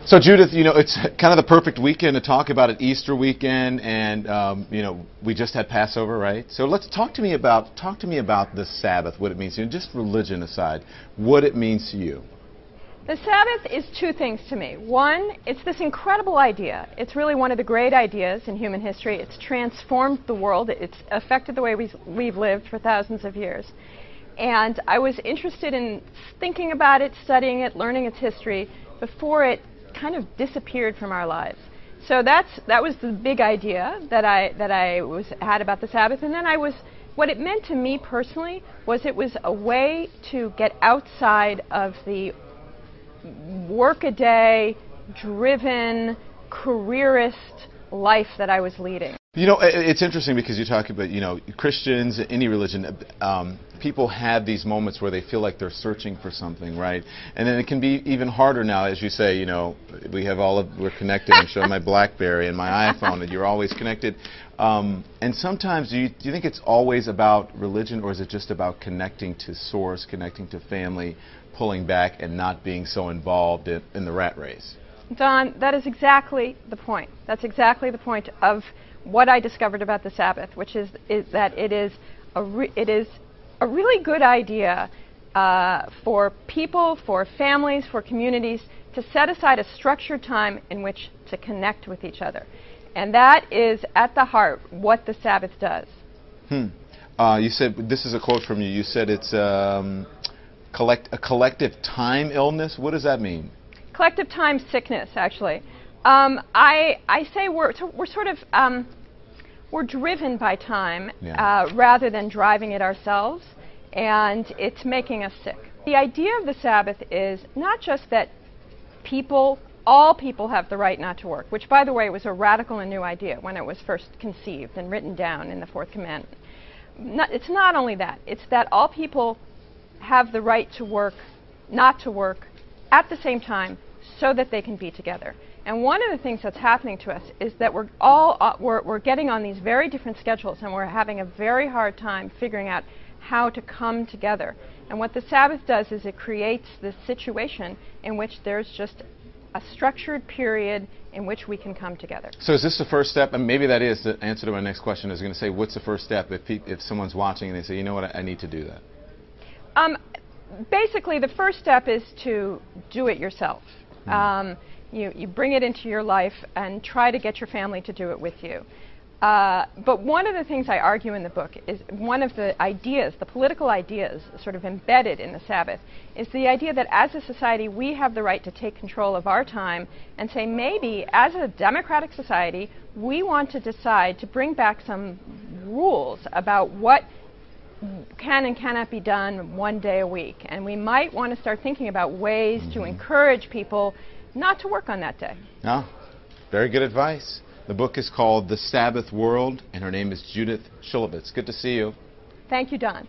So Judith, you know, it's kind of the perfect weekend to talk about it, Easter weekend, and you know, we just had Passover, right? So let's talk to me about the Sabbath, what it means to you, just religion aside, what it means to you. The Sabbath is two things to me. One, it's this incredible idea. It's really one of the great ideas in human history. It's transformed the world. It's affected the way we've lived for thousands of years. And I was interested in thinking about it, studying it, learning its history before it kind of disappeared from our lives. So that was the big idea that I had about the Sabbath. And then what it meant to me personally was it was a way to get outside of the work-a-day, driven, careerist life that I was leading. You know, it's interesting because you talk about, you know, Christians, any religion, people have these moments where they feel like they're searching for something, right? And then it can be even harder now, as you say, you know, we're connected. I'm showing my BlackBerry and my iPhone, and you're always connected. And sometimes, do you think it's always about religion, or is it just about connecting to source, connecting to family, pulling back and not being so involved in the rat race? Don, that is exactly the point. That's exactly the point of what I discovered about the Sabbath, which is that it is a really good idea for people, for families, for communities to set aside a structured time in which to connect with each other. And that is at the heart what the Sabbath does. You said, this is a quote from you, you said it's a collective time illness. What does that mean? Collective time sickness, actually. I say we're sort of we're driven by time rather than driving it ourselves, and it's making us sick. The idea of the Sabbath is not just that all people have the right not to work, which, by the way, was a radical and new idea when it was first conceived and written down in the Fourth Commandment. It's not only that; it's that all people have the right to work, not to work, at the same time, so that they can be together. And one of the things that's happening to us is that we're getting on these very different schedules, and we're having a very hard time figuring out how to come together. And what the Sabbath does is it creates this situation in which there's just a structured period in which we can come together. So is this the first step? And maybe that is the answer to my next question. I was going to say, what's the first step if someone's watching and they say, you know what, I need to do that? Basically, the first step is to do it yourself. You bring it into your life and try to get your family to do it with you. But one of the things I argue in the book is one of the ideas, the political ideas sort of embedded in the Sabbath, is the idea that as a society we have the right to take control of our time and say maybe as a democratic society we want to decide to bring back some rules about what can and cannot be done one day a week. And we might want to start thinking about ways to encourage people not to work on that day. No, very good advice. The book is called The Sabbath World, and her name is Judith Shulevitz. Good to see you. Thank you, Don.